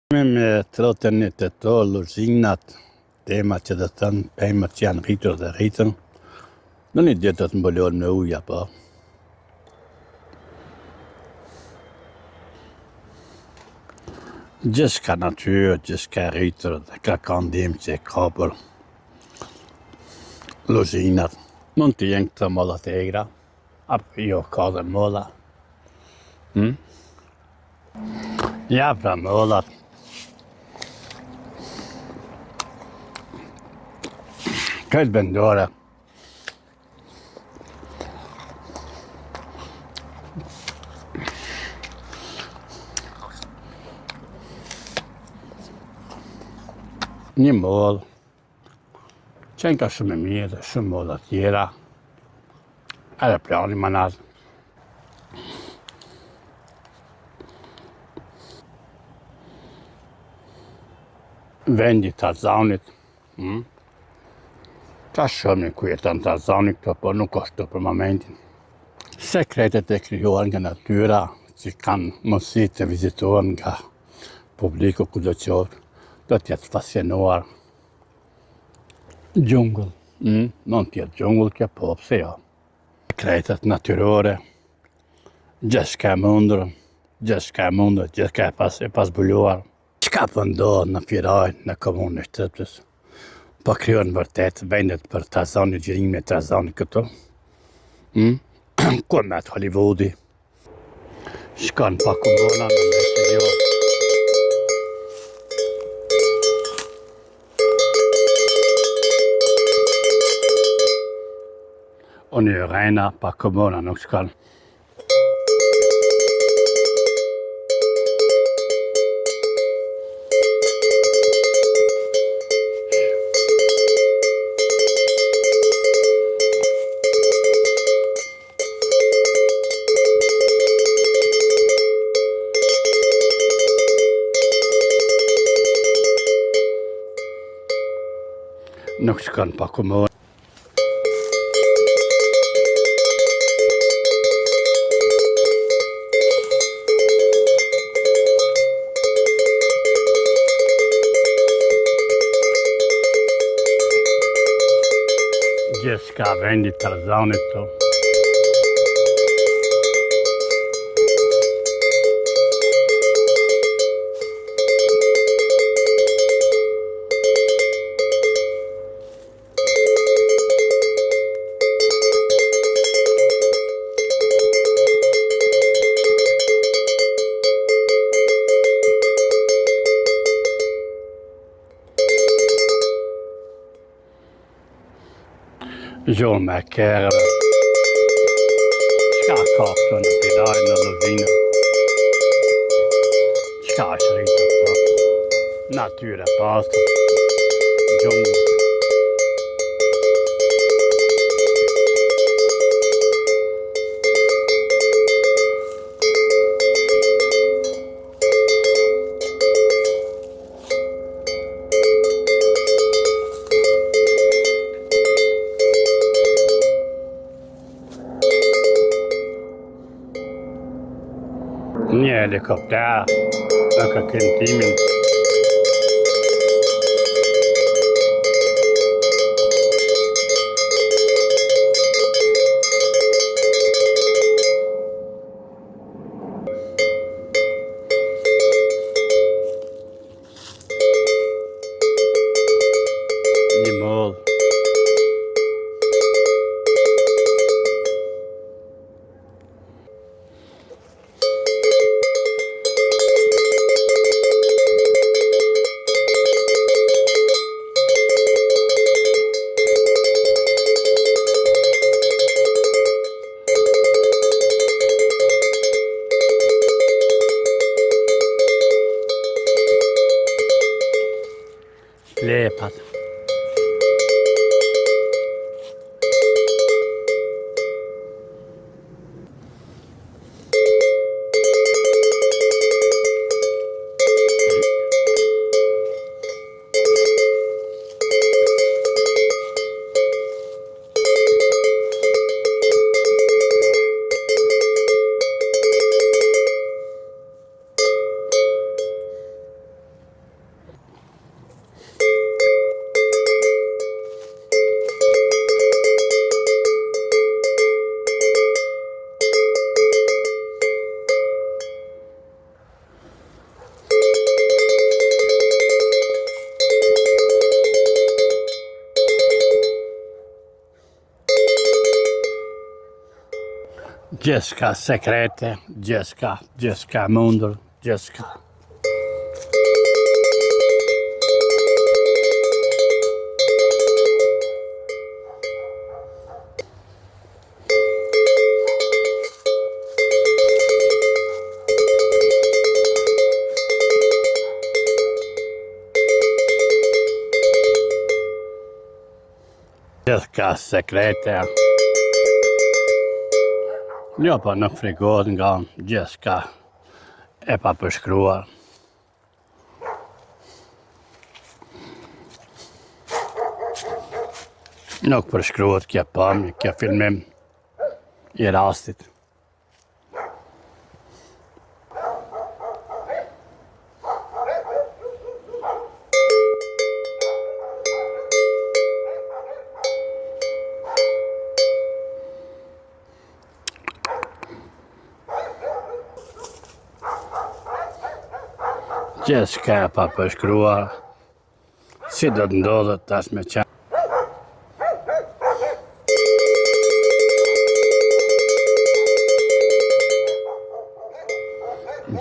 Me trotën e të to, luzinat, tema që dhe thënë, pemët që janë rritur dhe rritën, në një ditë të mbëllon me uja, po. Gjithë ka natyrë, gjithë ka rritur dhe ka kandim që ka për luzinat. Mund të jenë këtë mollat e egra, apo jo ka dhe molla. Ja, pra mollat. Këtë vendore. Një mollë, qenë ka shumë e mirë dhe shumë molla tjera, edhe plani manat. Vendi Tarzanit, ka shumë në kujeton Tarzanit këto, por nuk është të për momentin. Sekretet e krijuar nga natyra, që kanë mundësi të vizitohen nga publiku kudo qoftë, do t'jetë fascinuar. Gjungull, mund t'jetë gjungull kjo, po pse jo. Sekretet natyrore, gjithë ka mundur, gjithë ka e pasbuluar. Çka po ndodh në Firaj, në komunën e Shtriptës? Po krijon vërtet vendet për Tarzanin, gjirimin e Tarzanit këtu. Ku me atë Hollywoodi? Shkon pa komuna në mes të jo. Unë e rejna pa komuna nuk shkon. Nuk shkon pa komunë. Gjithë ka vendi Tarzanit to. Gjonë me kërëve. Qka ka këto në Firaj, në luzinë? Qka është rritur këto? Natyre pastër, gjungull. Një helikopter në kërkëntimin. Një mollë. Lepat. Gjithçka sekrete, gjithçka mundur, gjithçka. Gjithçka sekrete. Jo, po nuk frikohet nga gjithçka e papërshkruar. Nuk përshkruhet kjo pamje, kjo filmim i rastit. Gjithçka e papërshkruar, si do të ndodhet tash me qenë.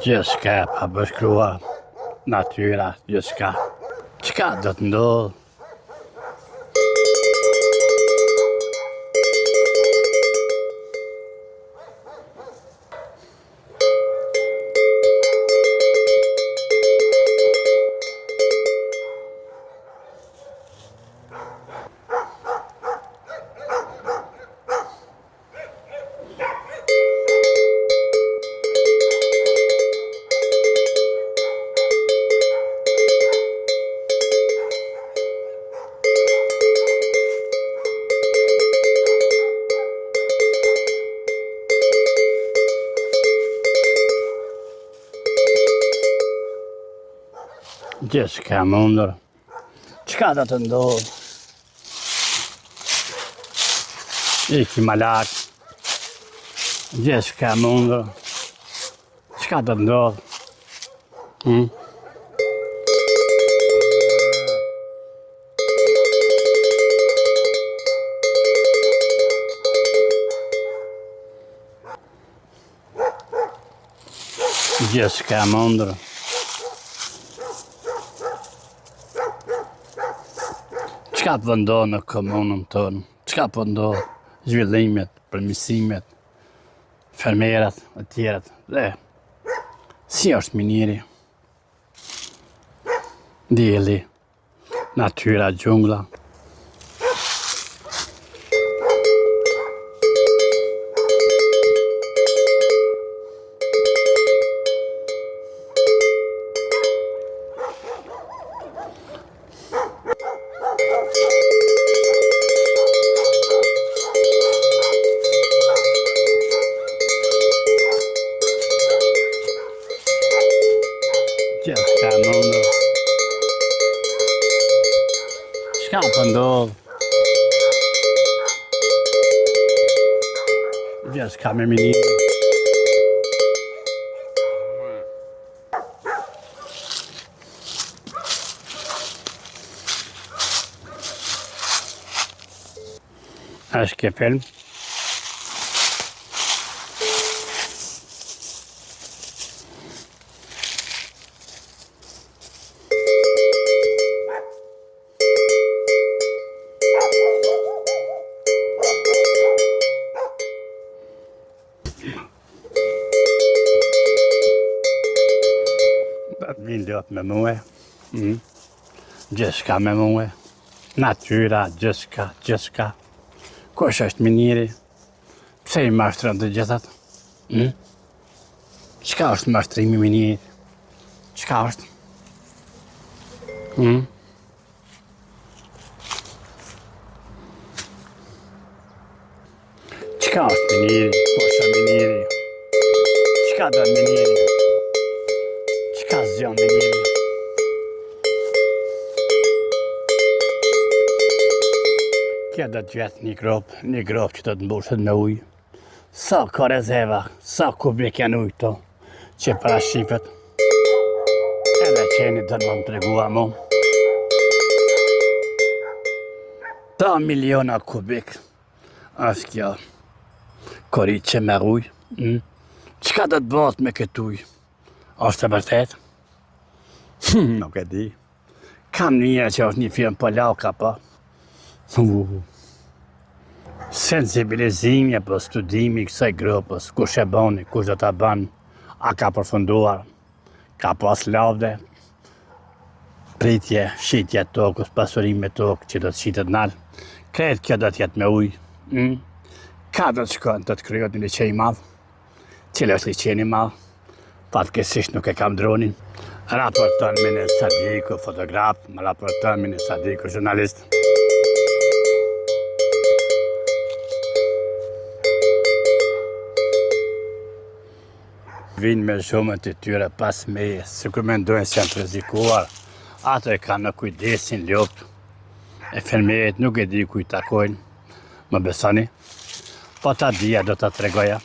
Gjithçka e papërshkruar, natyra, gjithçka. Çka do të ndodhë? Gjithçka mundur. Çka do të ndodhë? Iki malak. Gjithçka mundur. Çka do të ndodhë? Gjithçka mundur. Çka po ndodh në komunën tonë? Çka po ndodh? Zhvillimet, përmirësimet, fermerat, e tjerat. Dhe si është miniri? Dielli, natyra, xhungla. Gjithçka mundur. Çka po ndodh? Gjithçka me minirin. Është kjo film. Min lop me mua. Gjithçka me mua. Natyra, gjithçka. Kush është miniri? Pse i mashtron të gjithat? Çka është mashtrimi i minirit? Çka është? Çka është miniri? Kush është miniri? Çka do miniri? Çka zgjon miniri? Kjo do të jetë një grop që do të mbushet me ujë. Sa ka rezerva, sa kubik janë ujë këto që parashifet. Edhe qeni do të më tregua mu. Sa miliona kubik është kjo korriqe me ujë. Çka do të bëhet me këtë ujë? Është e vërtet? Nuk e di. Kam një që është një film polaka, po. Sensibilizimi apo studimi i kësaj grupës, kush e boni, kush do ta bën, a ka përfunduar, ka pas lavde, pritje, shitje tokës, pasurime tokë që do të shitet nalë, kretë kjo do të jetë me ujë. Ka do të shkojnë, do të kryot një liqej madhë, cilë është liqeni madhë, fatkeqësisht nuk e kam dronin. Raporton Mine Sadiku, fotograf, më raporton Mine Sadiku, jurnalist. Vinë me shumët e tyre pas meje, se kur mendojnë se janë të rrezikuar, ato e kanë në kujdesin lopë. E fermerët nuk e di ku i takojnë, më besoni, po ta dija do ta tregoja.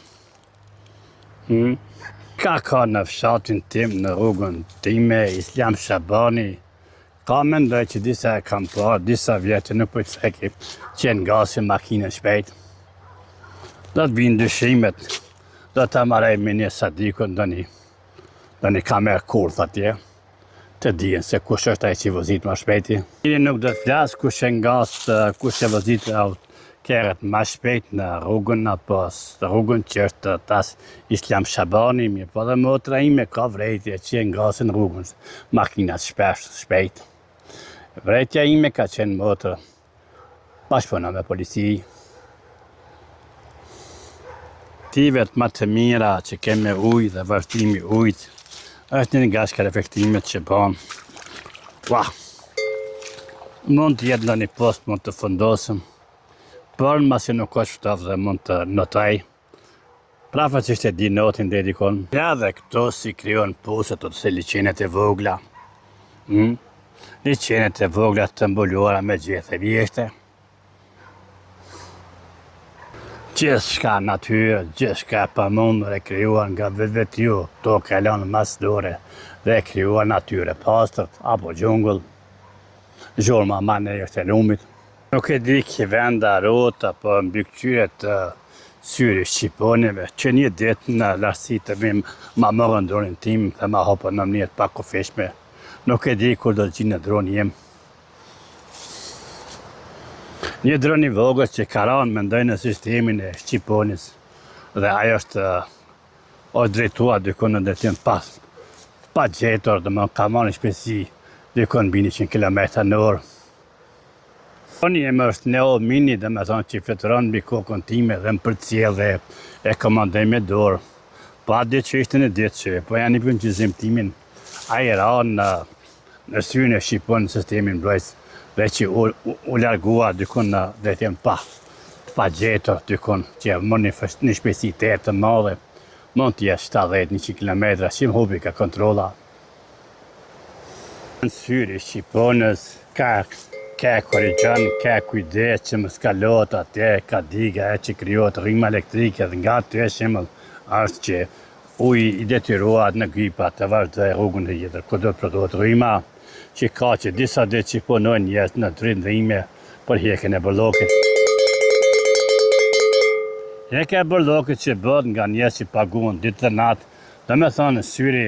Ka në fshatin tim, në rrugën time, Islam Shabani, ka mendoj që disa e kam parë, disa vjetë nuk po të theki, që ngasin makinën shpejt. Do të vinë dyshimet, do të marrej me një Sadikun do një kamerë kurth atje, të dijen se kush është ai që vozit më shpejti. Njëri nuk do të flasë kush e ngas, kush e vozit kerët më shpejt në rrugën apo rrugën që është tas Islam Shabani, mirë po dhe motra ime ka vrejtje që e ngasin rrugën, makinat shpejt. Vrejtja ime ka qenë motra, bashkëpuna me polisi. Aktivet më të mira që keme ujë dhe vërtimi ujtë, është një nga shkarefektimet që banë. Mund të jetë në një post, mund të fundosëm, por masi nuk është ftaf dhe mund të notaj. Prafa që ishte di notin dhe dikon. Ja dhe këto si kryon puset ose liqenet e vogla. Liqenet e vogla të mbuluara me gjethe vjeshte. Gjithçka natyrë, gjithçka pa mund e krijuar nga vetë ju, to kalon mas dore dhe krijuar natyrë pastërt apo xhungull. Zhurma mane është e lumit. Nuk e di që venda rrot apo mbikëqyret të syri shqiponive, që një ditë në lartësi të vim ma morën dronin tim dhe ma hopën në mënyrë pak kufishme. Nuk e di kur do të gjinë droni jem. Një dron i vogël që ka ranë mendoj në sistemin e Shqiponis dhe ajo është drejtuar dykun në drejtim pa gjetur dhe më ka marrë një shpejtësi dykun mbi 100 km/h. Droni im është Neo Mini dhe me thonë që fluturon mbi kokën time dhe më përcjell dhe e komandoj me dorë. Pa ditë që ishte në ditë që po janë i bën gjizim timin, ai ranë në syrin e Shqiponis sistemin mbrojtës. Dhe që u largua dykun në drejtim pa gjetur dykun që më një shpejtësi të madhe, mund të jetë 70-100 km, që më hubi ka kontrola. Në syri Shqiponës ka korrigjon, ka kujdes që më skalohet atje, ka diga e që krijohet rrymë elektrike dhe nga të shembull është që uji i detyruar në gypa të vazhdoj rrugën e tjetër, ku do të prodhohet rryma. Që ka që disa ditë që punojnë njerëz në ndrime për hjekjen e bullokit. Hjekja e bullokit që bëhet nga njerëz që paguhen ditë dhe natë, dhe me thonë syri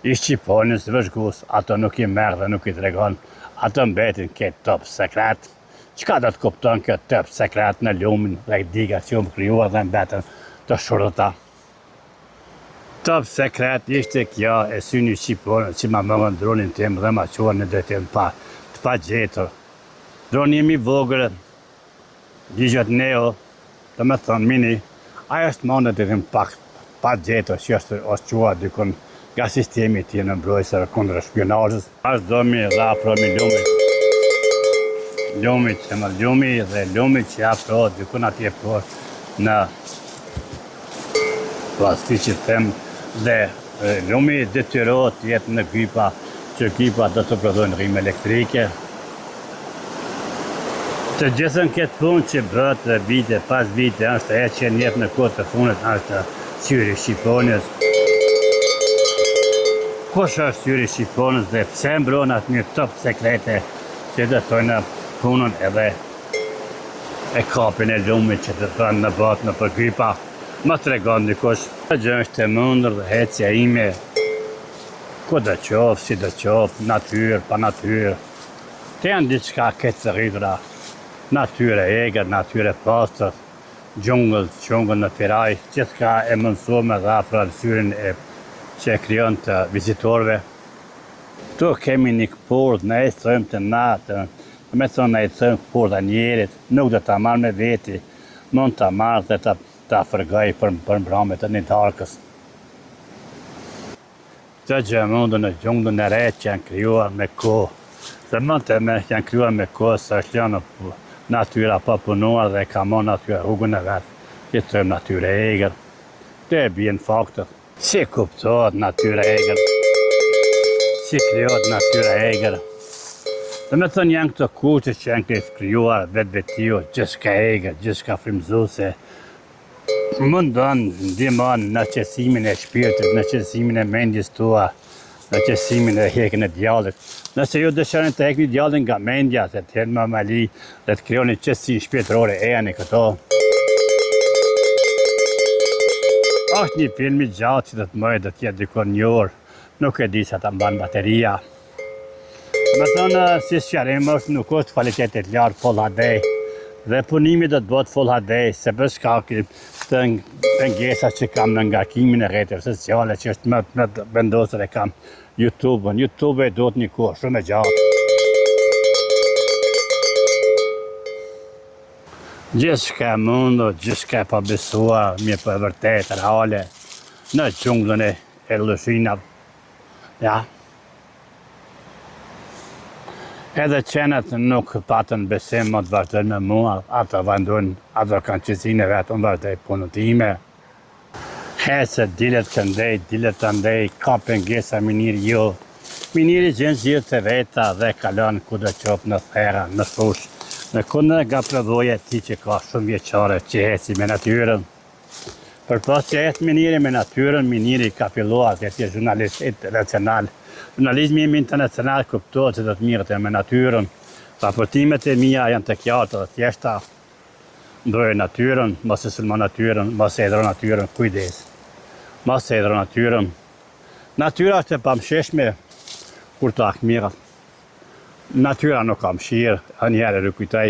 i Shqiponës vëzhgues, ato nuk i merr dhe nuk i tregon, ato mbetin këtë top sekret. Çka do të kupton këtë top sekret në lumin dhe diga që u krijuar dhe mbetën të shurdhta. Top sekret ishte kjo e syni Shqiponës që ma morën dronin tim dhe ma quan në drejtim pa gjetur. Droni im i vogël, digjet Neo, dhe me thonë Mini, ajo është ma në drejtim pa gjetur që është qua dykun nga sistemi ti në mbrojtësër kundër shpionazhës. Ashtë domi dhe afromi lumi që afro dykun atje por në plasti që them dhe lumi detyrohet të jetë në gypa, që gypa do të prodhojnë rrymë elektrike. Të gjithën këtë punë që bëhet vite pas vite është e që njëtë në kohë të fundit është syri Shqiponës. Kush është syri Shqiponës dhe pse mbron atë një top sekrete që të tojnë punën edhe e kapin e lumit që të thënë në botë në përgypa. Më tregon dikush, gjë është e mundur dhe hecja ime, ku do qoftë, si do qoftë, natyrë, pa natyrë. Të janë diçka këtë të rritura, natyrë e egër, natyrë e pastër, gjungëll në firaj, gjithka e mënsume dhe afra në syrin e që e kryon të vizitorve. Tu kemi një këpurd, në e thëmë të natë, me thonë në e thëmë këpurd a njerit, nuk do të marrë me veti, mund të marrë dhe të afërgoj për mbramet e një darkës. Të gjë mundu në gjungën e re që janë kryuar me kohë, dhe mund të me janë kryuar me kohë së është janë natyra pa punuar dhe ka mon natyra rrugën e vetë, që të tëmë natyra e egrë. Të e bjenë faktët, si kuptohet natyra e egrë, si kryuar natyra e egrë. Dhe me thënë janë këto kuqës që janë këtë kryuar vetë vetio, gjithka egrë, gjithka frimzuse, mundon, ndihmon në qesimin e shpirtit, në qesimin e mendjes tua, në qesimin e hekën e djallit. Nëse ju dëshironi të hekni djallin nga mendja, se të jenë më mali dhe të krijoni qesi shpirtërore, e janë këto. Është një film i gjatë që do të mëjë dhe të jetë dikon një orë, nuk e di se ta mban bateria. Me thënë, si sqarim është nuk është kvalitetit lartë Full HD, dhe punimi do të bëhet Full HD, se për shkak të ngesa që kam në ngarkimin e rrjeteve sociale, që është më vendosur e kam YouTube-ën. YouTube e do të një kohë shumë e gjatë. Gjithçka e mundur, gjithçka e pabesuar, mirë për vërtet, reale, në gjunglën e lushinave. Ja. Edhe qenet nuk patën besim më të vazhdojnë me mua, ata vazhdojnë, ata kanë qësinë e vetë, unë vazhdoj punën time. Hese, dilet këndej, dilet të ndej, ka pengesa miniri jo. Miniri gjenë gjithë të veta dhe kalon ku do qopë në thera, në fush. Në kundë nga provoje ti që ka shumë vjeqare që hesi me natyrën. Për pas që hesi miniri me natyrën, miniri ka filluar të jetë jurnalist internacional. Jurnalizmi im internacional kuptohet që do të mirët e me natyrën. Raportimet e mia janë të qarta dhe thjeshta. Ndrojë natyrën, mos e sulmo natyrën, mos e edhro natyrën, kujdes. Mos e edhro natyrën. Natyra është e pamsheshme kur të akmirat. Natyra nuk ka mshirë, njëherë rikujtoj.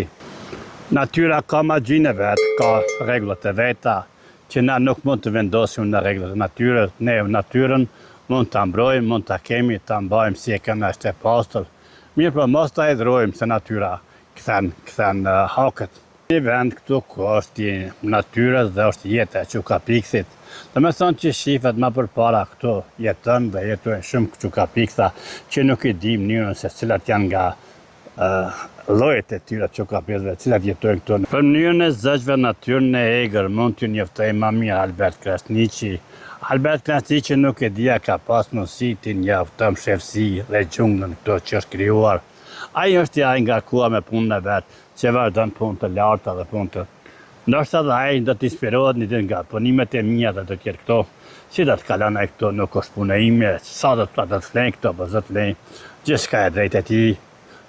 Natyra ka magjinë e vetë, ka rregullat e veta, që na nuk mund të vendosim në rregullat e natyrës. Ne natyrën mund të mbrojmë, mund të kemi, të mbajmë si e këna është e pastër. Mirë për mos të edhrojmë se natyra këthen hakët. Një vend këtu ku është natyrës dhe është jetë e Çukapikësit. Dhe me thonë që shifet ma përpara këtu jetën dhe jetojnë shumë Çukapikësa që nuk i dim njërën se cilat janë nga llojet e tyra Çukapikësve, cilat jetojnë këtu. Për mënyrën e zgjve natyrën e egër mund t'ju njoftoj më mirë Albert Krasniqi. Albert Krasniqi nuk e dia ka pas mundësi të njofton shefsi dhe gjunglën këto që është krijuar. Ai është i ngarkuar me punën e vet, që vazhdon punë të larta dhe punë të. Ndoshta dhe ai do të inspirohet një ditë nga punimet e mia dhe do të jetë këto. Si do të kalon ai këto, nuk është puna ime, sa do të flen këto, po zot lej. Gjithçka e drejtë e tij.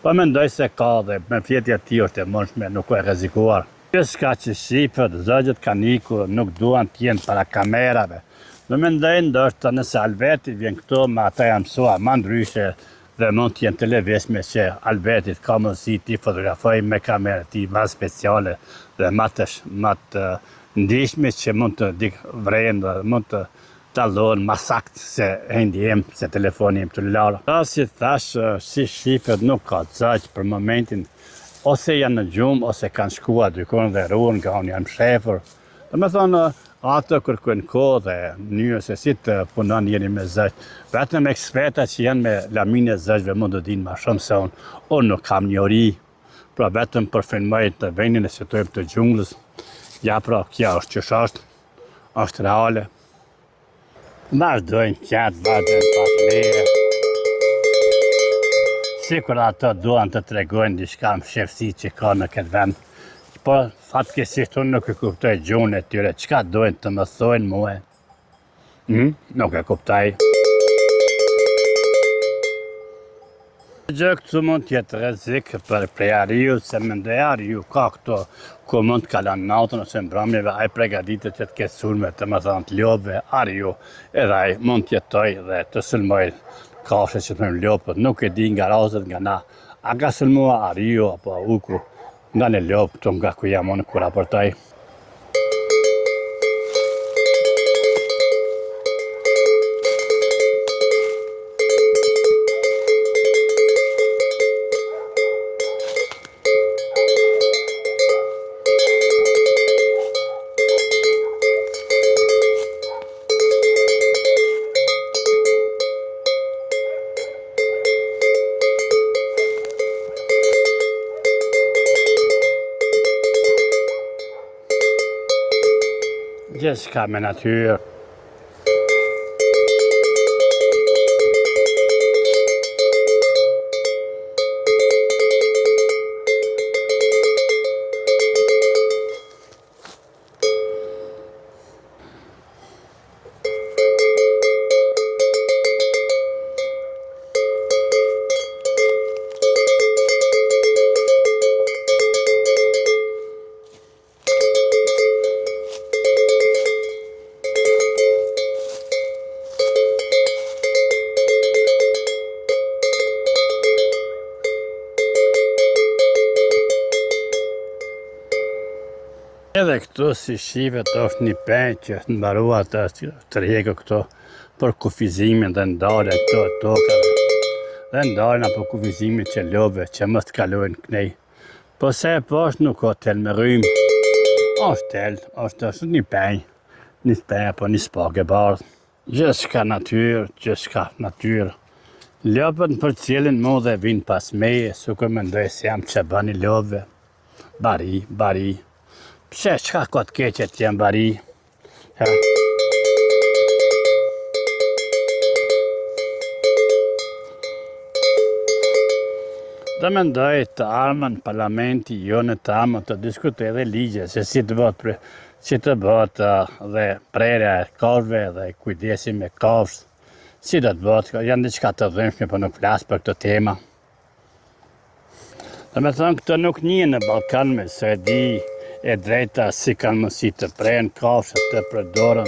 Po mendoj se ka dhe me fletja e tij është e mundshme, nuk e rrezikuar. Gjithçka që shifët, zogjet kanë ikur, nuk duan të jenë para kamerave. Në mendoj ndoshta nëse Alberti vjen këtu, me ata janë mësuar më ndryshe dhe mund të jenë të leveshme që Albertit ka mundësi t'i fotografoj me kamerë ti më speciale dhe më të ndihshme që mund të vrejnë dhe mund të tallohen më sakt se hendi im, se telefoni im celular. Si thash, si shifet nuk ka zogj për momentin, ose janë në gjumë, ose kanë shkuar dykon dhe ruën nga unë jam shefër. Dhe me thonë, ato kërkojnë kohë dhe mënyrë se si të punon jeni me zogj. Vetëm eksperta që janë me laminë e zogjve mund të dinë më shumë se unë. Unë nuk kam njohuri, pra vetëm për filmoj të vendin e jetojmë të gjunglës. Ja pra, kjo është që është reale. Vazhdojnë qatë, vazhdojnë pas leje. Sikur ato duan të tregojnë diçka më shefsi që ka në këtë vend. Po, fatkeqësisht unë nuk e kuptoj gjuhën e tyre, çka dojnë të më thojnë mua? Nuk e kuptoj. Gjë këtu mund t'jetë rrezik për Ariu, se mendoj Ariu ka këto ku mund t'kalan natën ose mbrëmjeve, ai përgatitet që të ketë sulme të të lopëve, Ariu edhe ai mund t'jetoj dhe të sulmoj kafshë që të lopët, nuk e di nga razët nga na, a ka sulmua Ariu apo Uku nga në lopë këtu nga ku jam unë ku raportoj. Gjithçka me natyrë. Edhe këtu si shivet është një penjë që është mbarua të rjekë këto për kufizimin dhe ndarën këto tokave. Dhe ndarën apo kufizimin që lopëve që mos të kalojnë kënej. Po se e poshtë nuk o tel me rrymë. Është tel, është një penjë apo një spake bardhë. Gjithçka natyrë. Lopët për cilin mu dhe vinë pas meje, sukur mendoj se jam që bëni lopëve. Bari. Pse, qka ka të keqe të jenë bari? Dhe mendoj të armën parlamenti jonë të armën të diskutoj edhe ligje, se si të bëhet dhe prerja e kafshëve dhe kujdesi me kafshë, si do të bëhet, janë diçka të dhëmshme, por nuk flas për këtë tema. Dhe me thënë këto nuk njën në Ballkan me se di e drejta si kanë mësi të prejnë kafshët, të përdoren,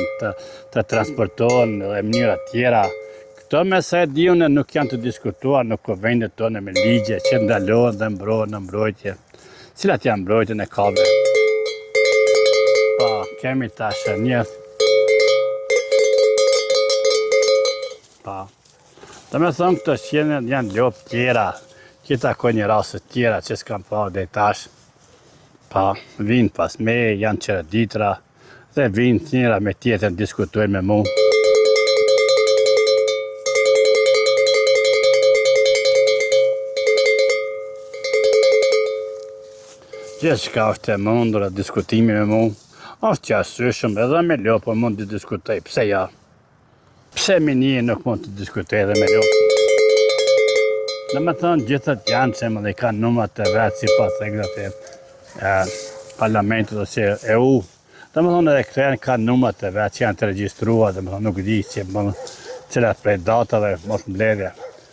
të transportohen dhe mënyra tjera. Këto me sa e di unë nuk janë të diskutuar në konvendet tonë me ligje që ndalohen dhe mbrohen në mbrojtje. Cilat janë mbrojtjen e kafshëve? Pa, kemi tash një. Pa. Dhe me thënë këto qenë janë lopë tjera, kita ko një rasët tjera që s'kam parë dhe tash. Pa, vinë pas me, janë qërëditra, dhe vinë njëra me tjetër diskutojnë me mu. Gjithçka është e mundur e diskutimi me mu, është që asyshëm edhe me lopë mund të diskutoj, pse ja? Pse minije nuk mund të diskutoj edhe me lopë? Dhe me thënë gjithët janë që më dhe kanë numrat të vetë si pas reglat parlamentit ose EU. Dhe më thonë edhe këto ka numrat të vetë që janë të regjistruar, dhe më thonë nuk di që cilat prej datave mos mbledhje.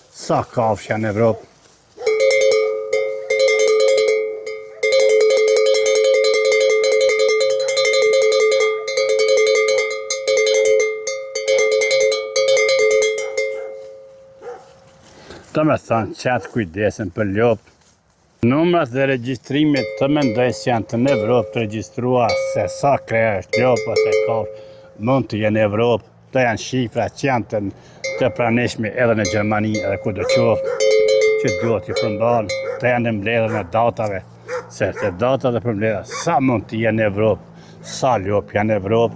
Sa kafshë janë në Evropë? Dhe me thonë qatë kujdesen për lopë. Numrat dhe regjistrimet të mendoj se janë të në Evropë të regjistruar se sa kreja është lopë ose kafshë mund të jenë në Evropë. Këto janë shifra që janë të pranishme edhe në Gjermani edhe ku do qoftë që duhet të përmbahen. Këto janë në mbledhjen e datave, se të datat e përmbledhja sa mund të jenë në Evropë, sa lopë janë në Evropë.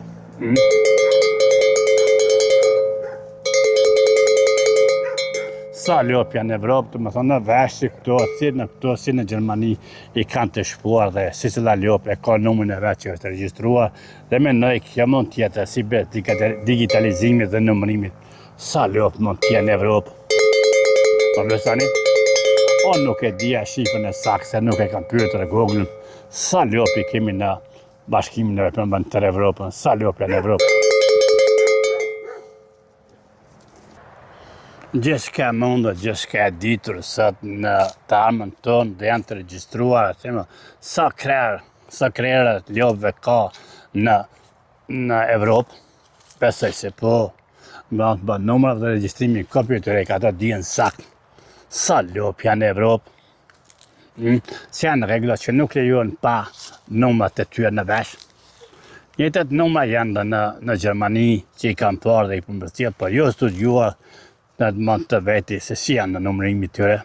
Sa lopë janë në Evropë, të më thonë në veshë këto, si në Gjermani i kanë të shpuar dhe si cila lopë e ka numrin e vetë që është regjistruar dhe mendoj kjo mund tjetë si be digitalizimit dhe numërimit. Sa lopë mund të jenë në Evropë? Po besani? O nuk e dija shifrën e saktë se nuk e kam pyetur Google-ën. Sa lopë kemi në bashkimin e përmbën të Evropën? Sa lopë janë në Evropë? Gjithçka mundet, gjithçka e ditur sot në të armën tonë dhe janë të regjistruara, sa krerë lopëve ka në Evropë, besoj se po, bë numrat dhe regjistrimi kompjuterik, ata dihen sakt sa lopë janë në Evropë, që janë rregulla që nuk lejohen pa numrat e tyre në vesh. Njëjtat numra janë në Gjermani që i kanë parë dhe i përmbërthyer, por jo studiuar në të mund të veti se si janë në numërimi tyre.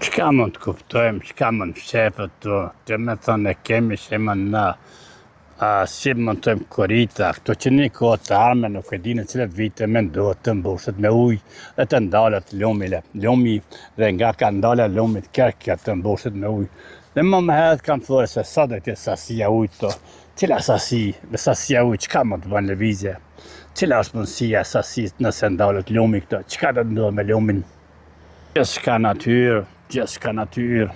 Çka mund të kuptojmë, çka mund të shefët të me thonë e kemi shema në si montojmë korita, këto që një kohë të arme nuk e di në cilat vite me ndohet të mbushet me ujë dhe të ndalet lumi dhe nga ka ndala lumit kërkja të mbushet me ujë. Dhe më herët kam thore se sa dhe të sasia ujë të, cila sasi, me sasia ujë, çka mund të bënë lëvizje, cila është mundësia sasis nëse ndalet lumi këto, çka do të ndodhë me lumin. Gjithçka natyrë, gjithçka natyrë.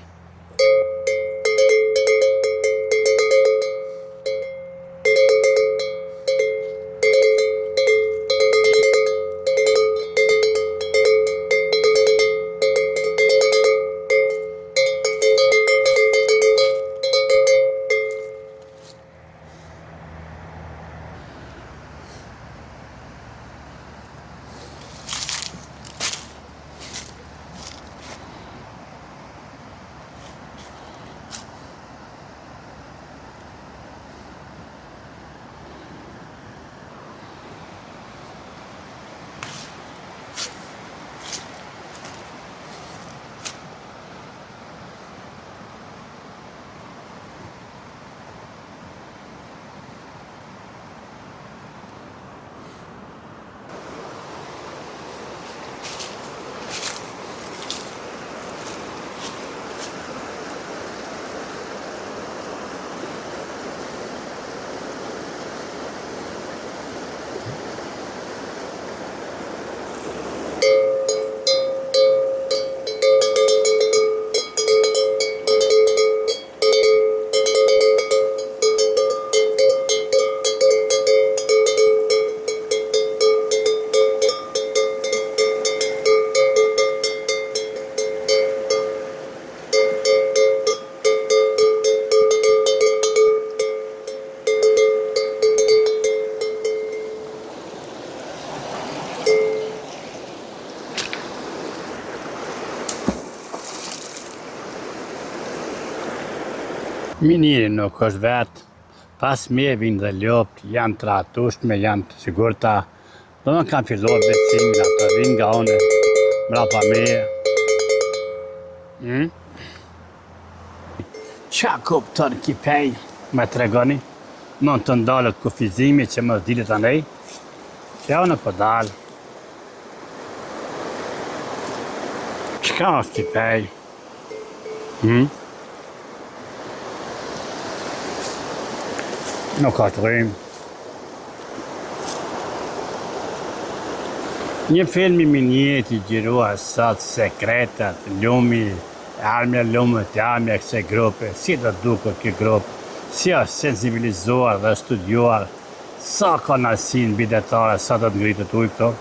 Miniri nuk është vetë, pas mje vinë dhe lopët, janë të ratushme, janë të sigurta, do në kanë filluar besimin, ato vinë nga one, mrapa meje. Qa kupton kipej, me tregoni, mund të ndalët kufizimi që më zdilit anej, që ja unë po dalë. Qka është kipej? Nuk ka të rrimë. Një film i minjet i gjirua sot sekretat, lumi, armja lumët, armja këse grupe, si do duke kjo grupë, si është sensibilizuar dhe studiuar, sa ka nësin bidetare, sa do të ngritët ujë këto.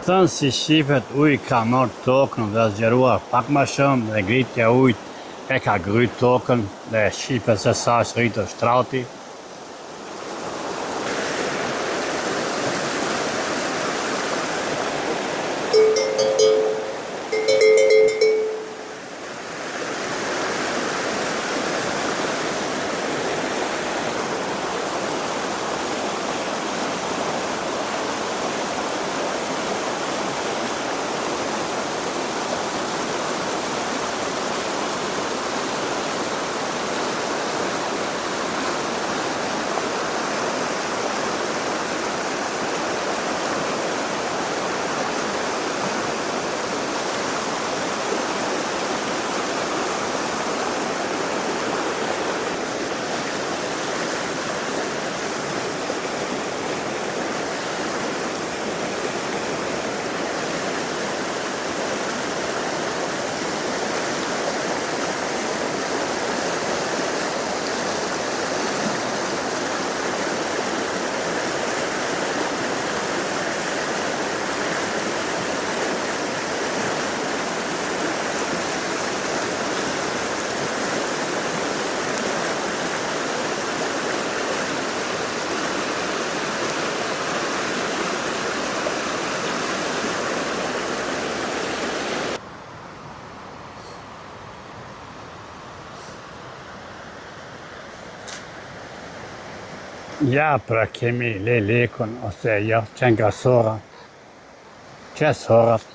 Thënë si shifet ujë ka marrë tokën dhe zgjeruar pak ma shumë dhe ngritja ujët e ka gryt tokën dhe shifet se sa është rritur shtrati. Ja, pra kemi lekun ose jo, që nga sora, që sorat.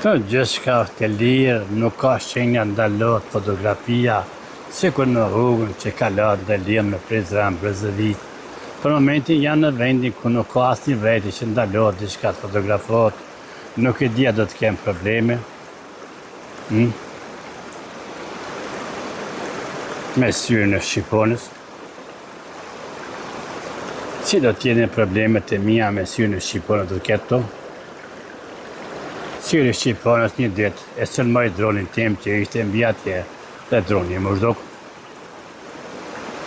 Të gjithçka është e lirë, nuk ka shenja ndalot fotografia, si kur në rrugën që kalot dhe lirë me prizren brezëvit. Për momentin janë në vendin ku nuk ka asnjë veti që ndalot diçka të fotografot, nuk e dia do të kem probleme. Me syrin e Shqiponës. Si do t'jene problemet e mia me syrin e Shqiponës do t'ketë to? Syri Shqiponës një ditë e sëlmoj dronin tim që ishte mbi atje dhe droni më zhdok.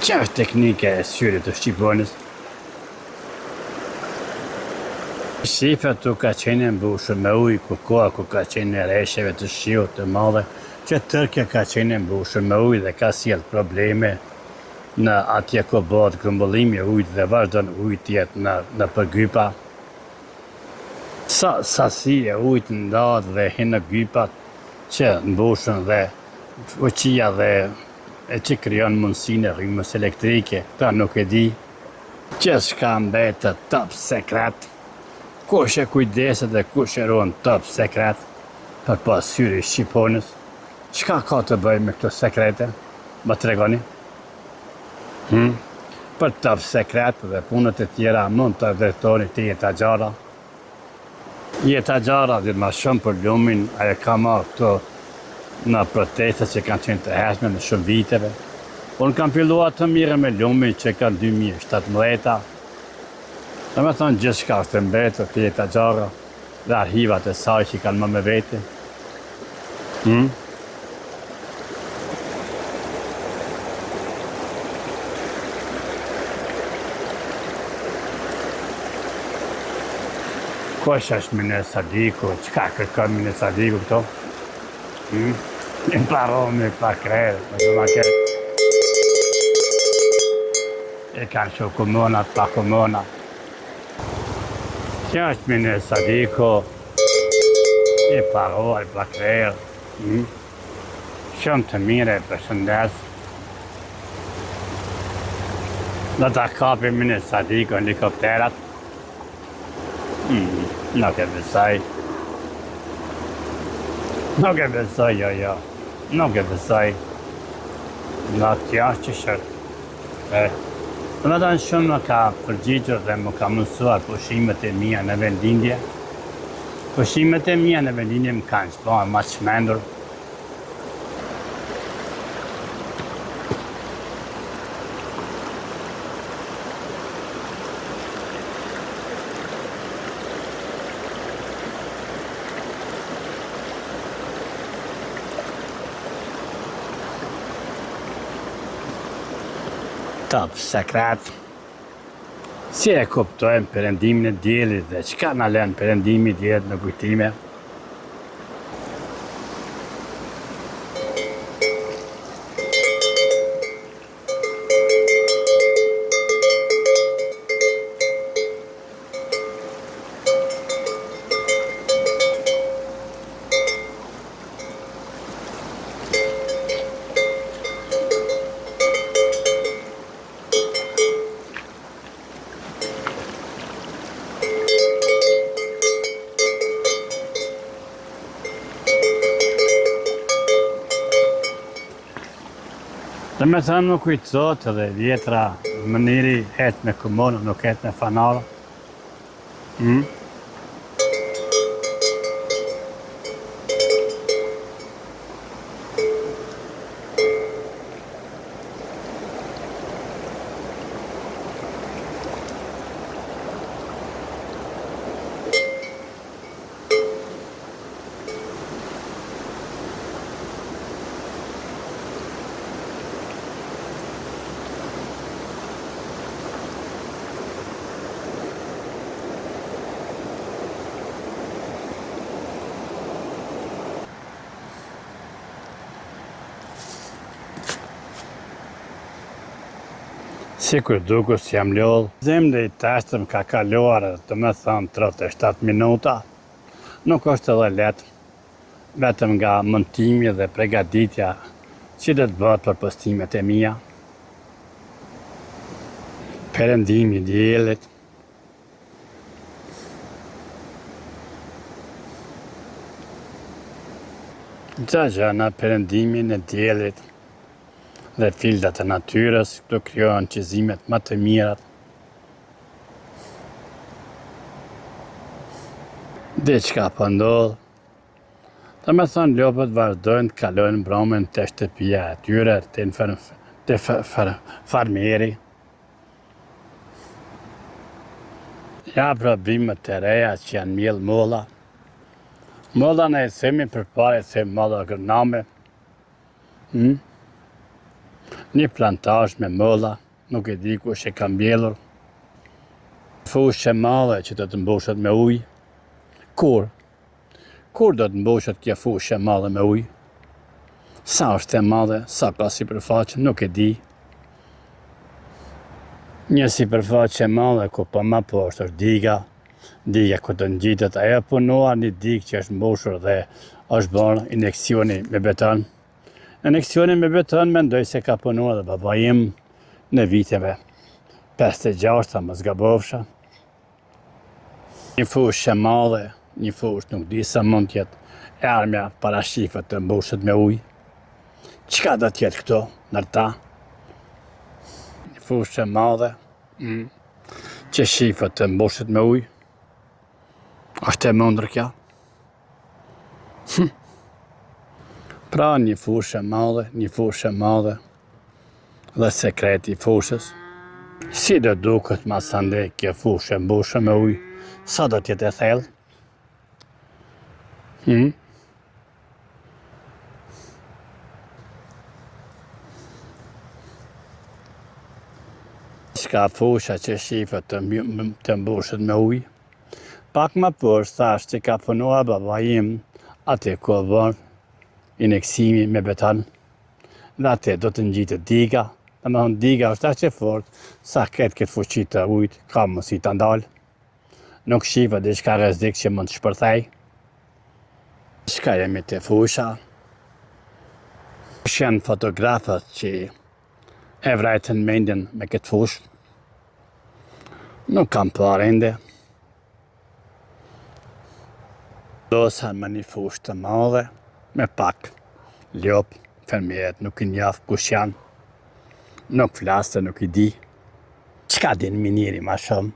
Që është teknike e syrit të Shqiponës? Shifët tu ka qenë mbushur me ujë ku koha ku ka qenë e reshjeve të shiut të madhe, që tërkja ka qenë mbushur me ujë dhe ka sjell probleme në atje ku bëhet grumbullimi i ujit dhe vazhdon uji të jetë në përgypa. Sasi e ujit ndahet dhe hin në gypat që mbushën dhe fuqia dhe e që krijon mundësinë e rrymës elektrike, ta nuk e di. Gjithçka mbetet top sekret. Kush e kujdeset dhe kush e ruan top sekret për pas syri Shqiponës? Çka ka të bëjë me këto sekrete? Më tregoni? Për top sekret dhe punët e tjera mund të drejtoni te Jeta Gjara. Jeta Gjara dhe ma shumë për lumin, ajo ka marrë këto në protestet që kanë qenë të hershme në shumë viteve. Unë kam filluar të mire me lumin që kanë 2017. Dhe me thonë gjithçka është mbetur te Jeta Gjara dhe arhivat e saj që kanë më me vete. Kush është Mine Sadiku? Çka kërkon Mine Sadiku këto? Imparome pa krejë, e kanë shumë komunat pa komuna. Kjo është Mine Sadiku, e paroj pa krejë. Shumë të mire, përshëndes. Do ta kapi Mine Sadiku në helikopterat. Nuk e besoj. Nuk e besoj, jo. Nuk e besoj. Nuk kjo është që shërë. Dhe me tonë shumë më ka përgjigjur dhe më ka mësuar pushimet e mia në vendindje. Pushimet e mia në vendindje më kanë shpërë ma shmendur. Top sekret. Si e kuptojmë perëndimin e diellit dhe çka na lën perëndimi i diellit në kujtime? Dhe me thënë nuk kujtësot edhe vjetra mëniri hetë me këmonë, nuk hetë me fanarë. Si kur duku si jam ljollë, zemre i tashtëm ka kaluar, të me thënë 37 minuta. Nuk është edhe letë, vetëm nga montimi dhe pregaditja që dhe të bëtë për postimet e mia. Perëndimi i diellit. Gjë në perëndimin e diellit dhe fildat e natyrës, këto krijohen qizimet më të mirat. Diçka po ndodh. Të me thënë lopët vazhdojnë të kalojnë mbromën të shtëpia e tyre, të farmeri. Ja probimet të reja që janë mjellë molla. Molla në e themi përpara e themi molla agronome. Një plantazh me molla, nuk e di kush e ka mbjellur. Fushë e madhe që do të mbushet me ujë. Kur do të mbushet kjo fushë e madhe me ujë? Sa është e madhe, sa ka sipërfaqe, nuk e di. Një sipërfaqe e madhe ku po më poshtë është diga ku të ngjitet ajo punuar një digë që është mbushur dhe është bërë ineksioni me beton. Ineksioni me beton mendoj se ka punuar dhe baba im në viteve 56, mos gabofsha. Një fushë e madhe, një fushë nuk di sa mund tjetë armja parashifët të mbushet me ujë. Çka do tjetë këto nërta? Një fushë e madhe, që shifët të mbushet me ujë. Është e mundër kja? Pra një fushë e madhe dhe sekreti i fushës. Si do duket masandej kjo fushë e mbushur me ujë? Sa do t'jetë e thellë? Shka fusha që shifët të mbushet me ujë? Pak më poshtë thash që ka punuar baba im atë ku bën ineksimi me beton. Dhe atë do të ngjitet diga. Domethënë diga është aq e fortë sa ketë këtë fuqi të ujit, ka mundësi ta ndalë. Nuk shifët diçka rrezik që mund të shpërthej. Shka jemi të fusha? Janë fotografët që e vrajtën mendjen me këtë fushë. Nuk kam parë ende. Dosa me një fushë të madhe, me pak lopë, fermierët nuk i njeh kush janë. Nuk flasë, nuk i di. Çka din miniri ma shumë?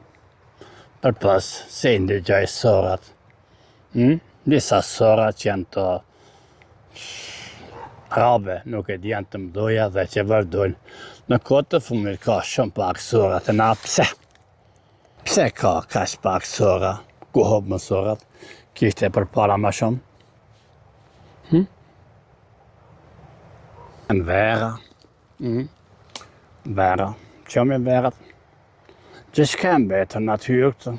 Përpos se i ndërgjoj sorat. Disa sorat që janë të arabe, nuk e di janë të mdoja dhe që vazhdojnë. Në kohë të fundit ka shumë pak sorat e na pse? Pse ka kaq pak sora? Ku hop më sorat? Kishte përpara ma shumë? Në vera. Vera. Qëmë e verat? Gjithka mbetër natyrë këtë.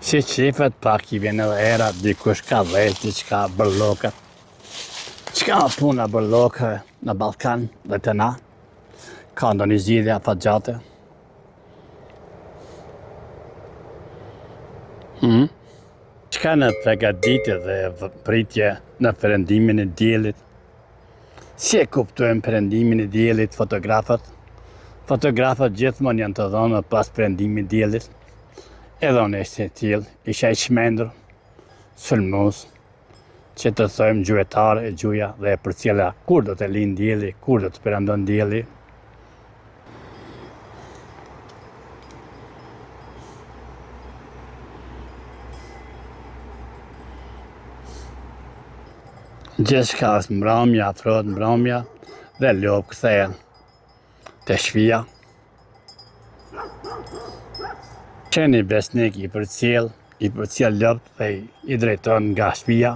Si qifet pak i vjen edhe era, dikush ka dhejt, diçka bërlokët. Qka puna bërlokëve në Ballkan dhe të na? Ka ndonjë zgjidhje apo gjate? Qka në pregaditje dhe pritje në perëndimin e diellit? Si e kuptojnë perëndimin e diellit fotografët? Fotografët gjithmonë janë të dhënë pas perëndimit e diellit. Edhe unë ishte e tillë, isha i çmendur, sulmues, që të thojmë gjuetar e gjuja dhe për cila kur do të lind dielli, kur do të perandon dielli. Gjithçka është mbrëmja, afrohet mbrëmja dhe lopë kthehen te shpia. Qeni besnik i përcjell lopë dhe i drejton nga shpia.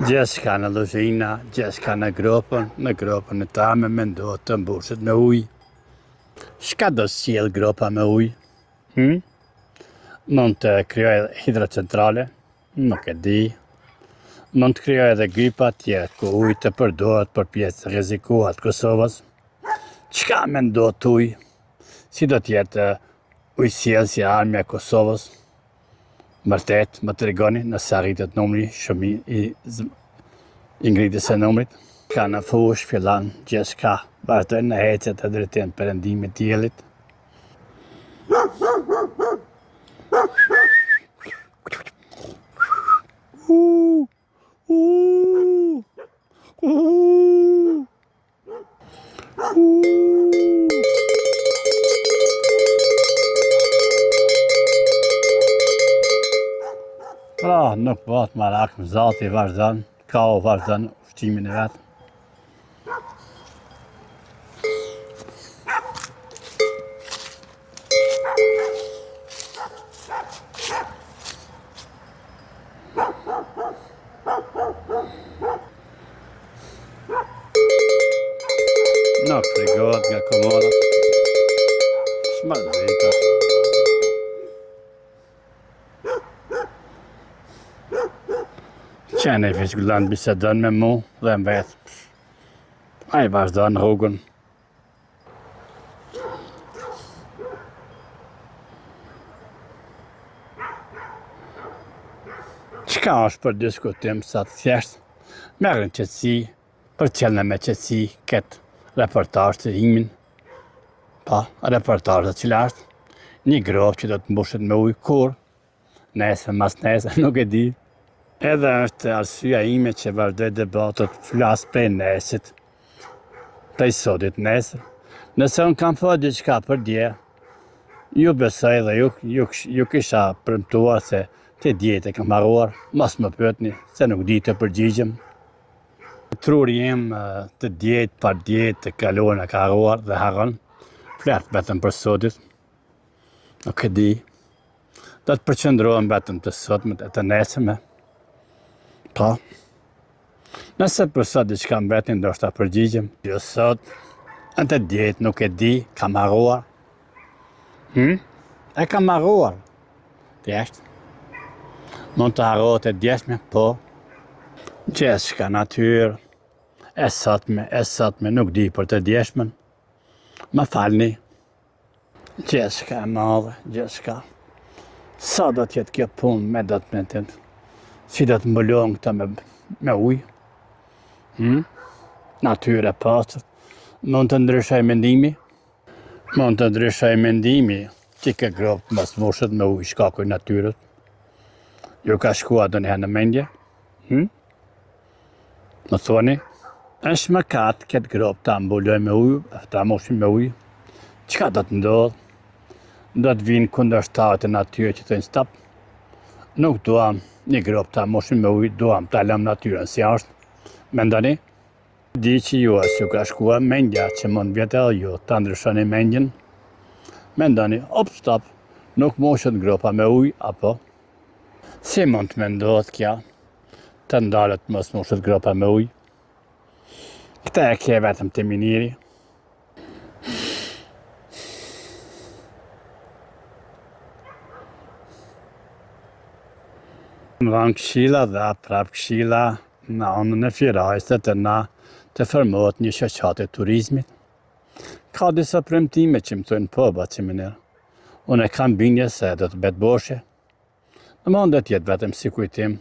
Gjithçka në luzhina, gjithçka në gropën e tame mendohet të mbushet me ujë. Çka do sjell gropa me ujë? Mund të kryoj hidrocentrale, nuk e di. Mund të kryoj edhe gypa tjerë ku ujë të përdoret për pjesë rrezikuar të Kosovës. Çka mendon ujë? Si do të jetë ujësjellësi e armja e Kosovës? Vërtet, më tregoni nëse arritet numri shumë i ngritjes së numrit. Ka në fush fillon gjithçka vazhdon në ecet e drejtim perëndimit të diellit. Pra, nuk bëhet marak, zati vazhdon, kau vazhdon ushqimin e vet. Nuk frigohet nga komoda. Smardita. Qeni Fishgullan bisedon me mu dhe mbet. Ai vazhdon rrugën. Çka është për diskutim sa të thjesht? Merrin qetësi, përcjellën me qetësi këtë reportazh të imin. Pa, reportazh të cila është një gropë që do të mbushet me ujë kur, nesër, mas nesër, nuk e di. Edhe është arsyeja ime që vazhdoj debatet, flas prej nesit, prej sotit nesër. Nëse unë kam thënë diçka për dje, ju besoj dhe ju kisha premtuar se të djetë e kam harruar, mos më pyetni se nuk di të përgjigjem. Truri im të djetë par djetë të kaluarën e ka harruar dhe harron, flet vetëm për sotit. Nuk e di. Do të përqendrohem vetëm të sotmet e të nesërme. Pa. Nëse për sot diçka mbeti ndoshta përgjigjem. Jo sot, në të djetë nuk e di, kam harruar. E kam harruar. Thjesht. Mund të harrohet e djeshme, po. Gjithçka natyrë, e sotme, nuk di për të djeshmen. Më falni. Gjithçka e madhe, gjithçka. Sa do t'jetë kjo punë me do të metin? Si do të mbulon këta me ujë? Natyrë e pastër. Mund të ndryshoj mendimi? Mund të ndryshoj mendimi që kjo grop mos mbushet me ujë shkaku i natyrës. Ju ka shkuar ndonjëherë në mendje? Më thoni? Është mëkat këtë grop ta mbuloj me ujë, ta mbushim me ujë. Çka do të ndodhë? Do të vinë kundërshtarët e natyrës që thënë stop. Nuk duam një grop ta mbushim me ujë, duam ta lëm natyrën si është. Mendoni? Di që ju as ju ka shkuar mendja që mund vjetë edhe ju ta ndryshoni mendjen. Mendoni, stop, nuk mbushet gropa me ujë, apo? Si mund të mendohet kja? Të ndalet mos mbushet gropa me ujë? Këta e ke vetëm të miniri. Më dhanë këshilla dhe prap këshilla në anën e Firajës të na të formohet një shoqat e turizmit. Ka disa premtime që më thënë po, Baciminer. Unë e kam bindje se do të betë boshe. Në mund do t'jetë vetëm si kujtim,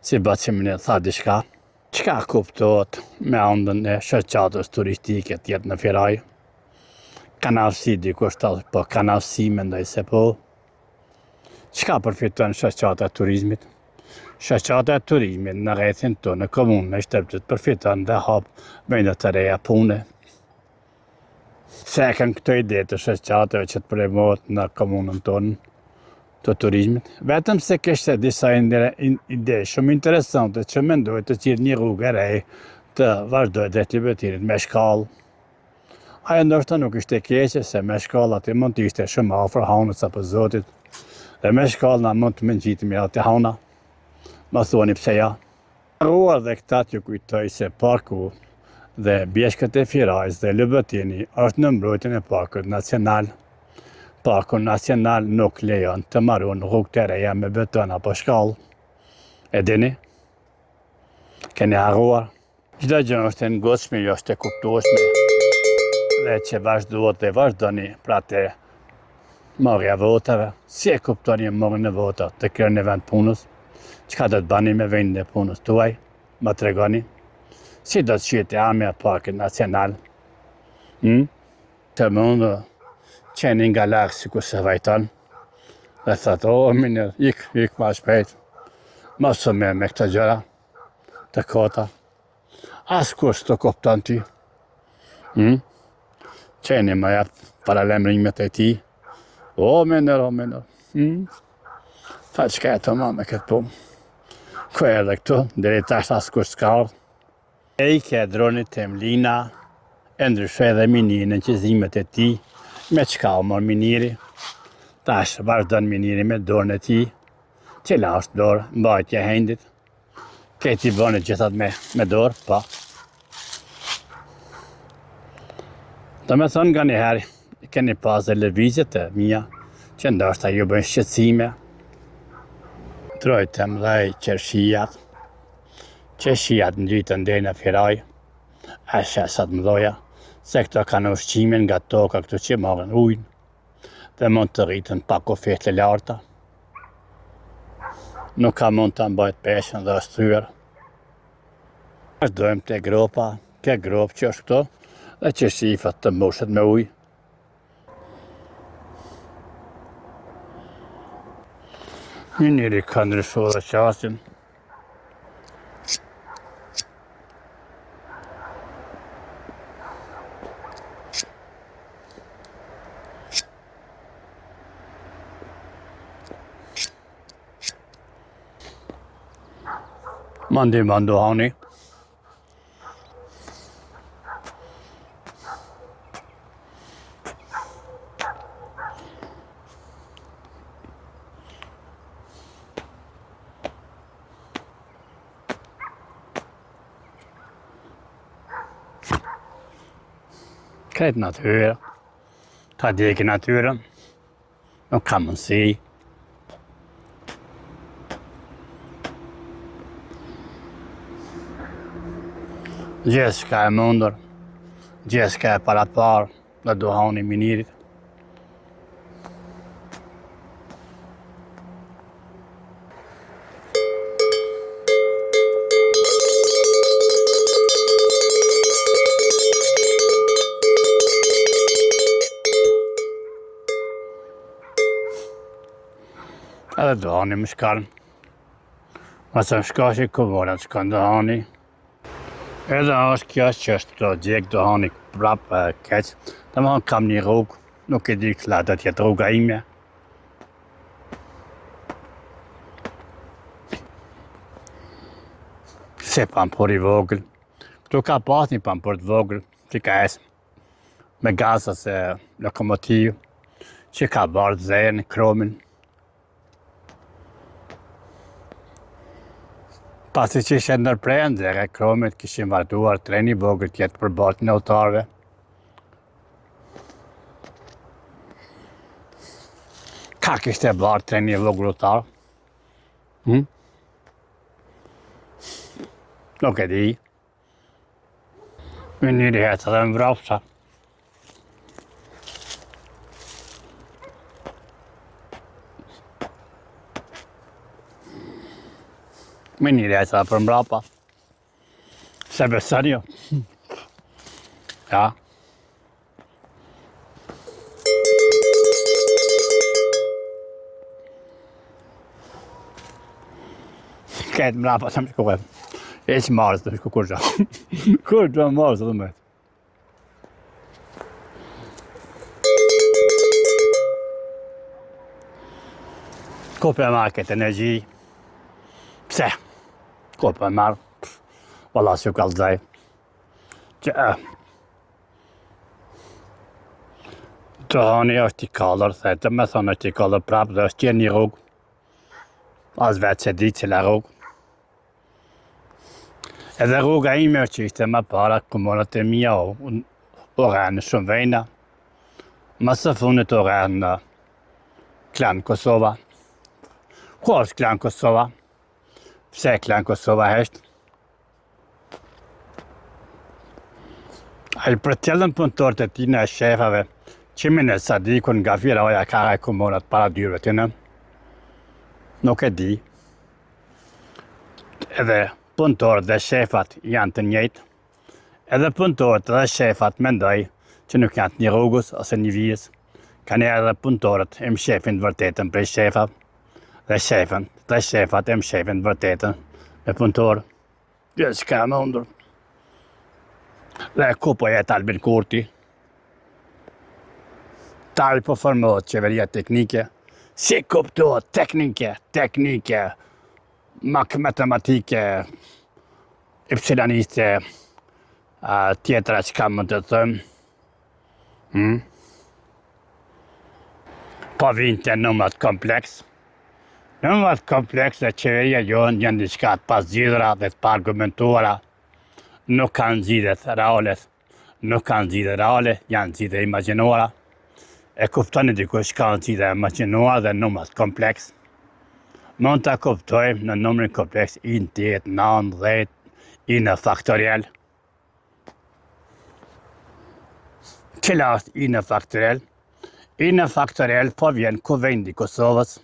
si Baciminer tha diçka. Çka kuptohet me andën e shoqatës turistike tjetë në Firajë? Kanavsi dikush thotë, po kanavsi mendoj se po. Çka përfiton shoqata e turizmit? Shoqata e turizmit në rrethin tonë, në komunë, në Shtëpçet përfiton dhe hap vende të reja pune. Se kanë këto ide të shoqatave që të promohet në komunën tonë të turizmit, vetëm se kishte disa ide shumë interesante që mendoj të qirë një rrugë e re të vazhdoj drejt Libërtirit me shkallë. Ajo ndoshta nuk ishte keqe se me shkallë aty mund të ishte shumë afër hanës apo zotit. Dhe me shkallë na mund të mengjitemi aty hana. Ma thoni pse ja. Ruar dhe këta t'ju kujtoj se parku dhe bjeshkët e Firajës dhe Libërtini është në mbrojtjen e parkut nacional. Parku nacional nuk lejon të marrun rrugë të reja me beton apo shkallë. E dini? Keni harruar? Çdo gjë është e ngocshme, jo është e kuptueshme. Dhe që vazhduhet dhe vazhdoni pra të marrja votave. Si e kuptoni marrjen e votave të kryeni vend punës? Çka do të bani me vendin e punës tuaj? Ma tregoni? Si do të shihet armja e parkit nacional? Të mundë qeni nga larkë si ku se vajton. Dhe thëtë, minër, ik ma shpejt. Ma së me këta gjëra të kota. As kush të kupton ty. Qeni më jep paralemrimet e ti. Minër. Tha qka e të ma me këtë punë. Ku e dhe këtu, deri tash as kush s'ka ardhë. E i ke dronit të Emlina, e ndryshoj dhe miniri në qizimet e ti, me qka o mor miniri. Tash vazhdon miniri me dorën e ti, cila është dorë, mbajtja e hendit. Këti bënë gjithat me dorë, pa. Do me thonë nga njëherë, keni pas dhe lëvizjet e mija, që ndoshta ju bëjnë shqetësime. Trojtëm dhej qërshijat, qërshijat në gjitën dhe në Firaj, e shesat mdoja, se këto kanë ushqimin nga toka këtu që marrën ujnë, dhe mund të rritën pak oferte larta. Nuk ka mund të mbajt peshën dhe është thyrë. Vazhdojmë të gropa, ke gropë që është këto, dhe që shifët të mbushet me ujë. Njëri ka ndryshu dhe qasin. Mandu hani. Kretë natyre, ta djeki natyren, nuk ka mundësi. Gjithë shka e mundur, gjithë shka e para parë, dhe duhani minirit. Edhe duhani më shkarën. Mëse më shkashi këvorat shkon duhani. Edhe është kjo që është të gjek duhani prapë keq. Të më kam një rrugë, nuk e di këla do t'jetë rruga ime. Se pampur i vogël. Këtu ka pas një pampur të vogël, që ka esë me gazës e lokomotivë, që ka bardë zërën, kromin. Pasi që ishe ndërprejën dhe kromit kishin vazhduar treni vogël tjetë për batë në autarve. Ka kishte barë treni vogël autar? Nuk e di. Me njëri hetë dhe më vrapsa. Me njëri hetë dhe për mbrapa. Se beson jo. Ja. Shkejt mrapa sa më shkojmë. E që marës të shku kur gja. Kur gja marës të me. Kope e marë këtë energji. Pse? Kope e marë. Valla që kalzaj. Që të hani është i kalër, thete me thonë është i kalër prapë dhe është qenë një rrugë. As vetë se di cila rrugë. Edhe rruga ime është që ishte më para komunat e mija orën në shumë vejna. Më së fundit orën në Klan Kosova. Ku është Klan Kosova? Pse Klan Kosova heshtë? A i për tjellën punëtorët e tina e shefave, që minë e sadikun nga vira oja ka e komunat para dyrëve të në? Nuk e di. Edhe punëtorët dhe shefat janë të njëjtë. Edhe punëtorët dhe shefat mendoj që nuk janë të një rrugës ose një vijës. Ka një edhe punëtorët e më shefin të vërtetën prej shefat dhe shefat e më shefin të vërtetën me punëtorë. Gjë s'ka më undur. Dhe ku po jetë Albin Kurti? Tali po formohet qeveria teknike. Si kuptohet teknike, matematike, ypsilaniste, tjetra që kam më të thëmë. Po vinë të numrat kompleks. Numrat kompleks dhe qeveria jonë janë diçka të pasgjidhura dhe të paargumentuara. Nuk kanë zgjidhjet reale, janë zgjidhje imagjinuara. E kuptoni dikush ka zgjidhje imagjinuara dhe numrat kompleks. Mund ta kuptojmë në numrin kompleks i në 8, 9, 10, i në faktorial. Cila është i në faktorial? I në faktorial po vjen kuvendi Kosovës.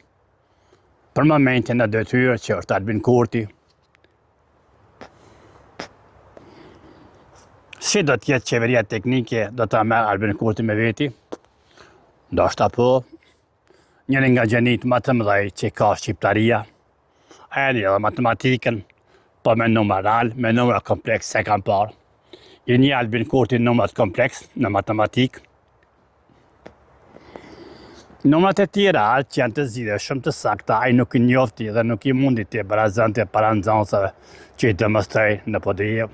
Për momentin në detyrë që është Albin Kurti. Si do t'jetë qeveria teknike, do t'a merë Albin Kurti me veti? Ndoshta po. Njëri nga gjenit më të mëdhej që ka shqiptaria. Aja një edhe matematikën, po me numeral, me numra kompleks se kam parë. I një Albin Kurti numrat kompleks në matematikë. Numrat e tjera që janë të zgjidhje shumë të sakta, ai nuk i njofti dhe nuk i mundi të barazante para nxënësave që i demonstroj në podije.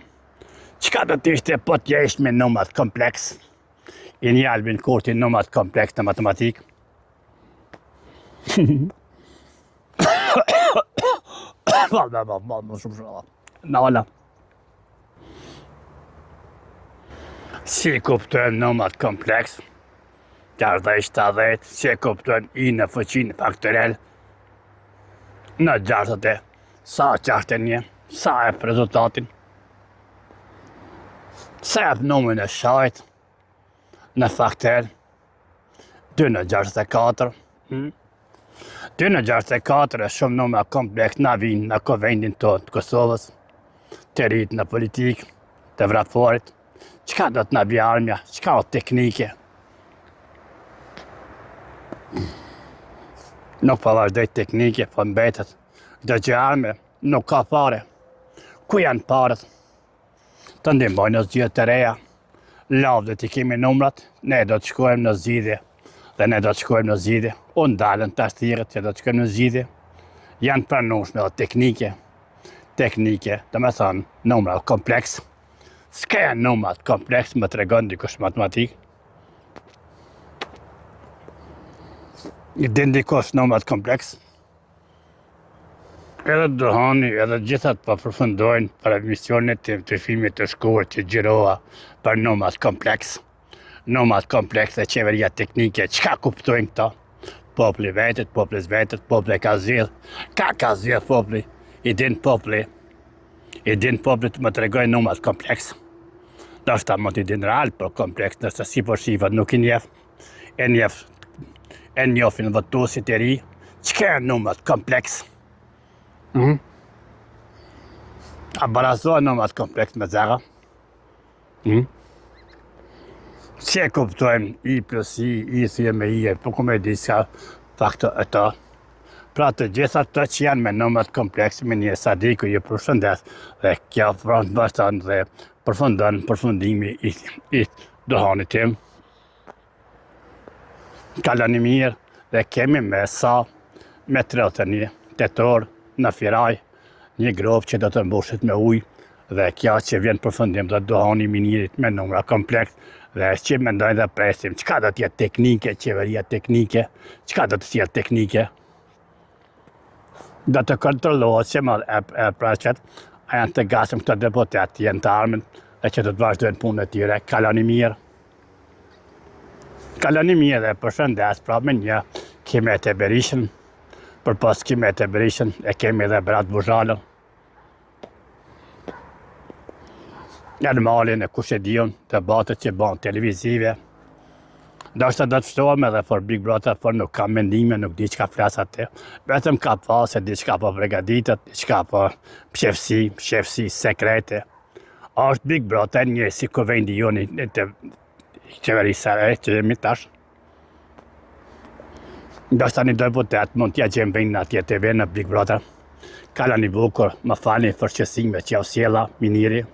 Çka do të ishte po t'jesh me numrat kompleks? I një Albin Kurti numrat kompleks në matematikë. Nala. Si kuptojmë numrat kompleks? 60-70, si kuptojmë i në fuqinë faktorial? Në 60, sa 61, sa e për rezultatin? Sa e për numrin e shajt? Në faktorial? 2 në 64. 2 në 64 e shumë numra kompleks në vinë në kovendin tonë të Kosovës, të rritë në politikë, të vraporit. Qka do të në bje armja? Qka o teknike? Nuk po vazhdoj teknike, po mbetet. Dhe që arme nuk ka pare. Ku janë parët? Të ndihmojnë në zgjidhje të reja. Lavde t'i kemi numrat, ne do të shkojmë në zgjidhje. Dhe ne do të shkojmë në zgjidhje. Unë dalën të ashtirët që do të shkojmë në zgjidhje. Janë pranueshme dhe teknike. Teknike, dhe me thonë, numra kompleks. S'ka janë numrat kompleks, më të regon dikush matematikë. I din dikush numrat kompleks. Edhe Dohani, edhe gjithat po përfundojnë për emisionet tim të filmit të shkuar që gjirova për numrat kompleks. Numrat kompleks dhe qeveria teknike, çka kuptojnë këta? Popli vetet, popli ka zgjedh. Ka zgjedh popli? I din popli të më tregojnë numrat kompleks. Ndoshta mund t'i din real, për kompleks, nështë si po shifat nuk i njef. E njofin votuesit e ri, çka janë numrat kompleks? A barazohen numrat kompleks me zera? Si e kuptojmë i plus i thye me i, po ku me di s'ka faktor e ta. Pra të gjitha të që janë me numrat komplekse me një Sadiku ju përshëndes dhe kjo baston dhe përfundon përfundimi i dohanit tim. Kaloni mirë dhe kemi me 31 tetor në Firaj një grop që do të mbushet me ujë dhe kjo që vjen përfundim dhe dohani minirit me numra kompleks dhe që mendojnë dhe presim çka do t'jetë teknike, qeveria teknike, çka do të jetë teknike. Do të kontrollohet që më praqet, a janë të gatshëm këto deputet, janë të armën dhe që do të vazhdojnë punën e tyre. Kaloni mirë. Kaloni mirë dhe përshëndes, pra me një Kimet e Berishën, përpas Kimet e Berishën e kemi edhe Berat Buzhalën. Janë malin e kush e diun, debatet që bën televizive. Ndoshta do të ftohem edhe për Big Brother, por nuk kam mendime, nuk di çka flas atë. Vetëm ka pas se diçka po përgatitet, diçka po shefsi sekrete. Është Big Brother një si kuvendi joni të qeverisë që jemi tash. Ndoshta një deputet mund t'ja gjejmë në atje TV në Big Brother. Kalani bukur, më falni për qësime që ja sjella miniri.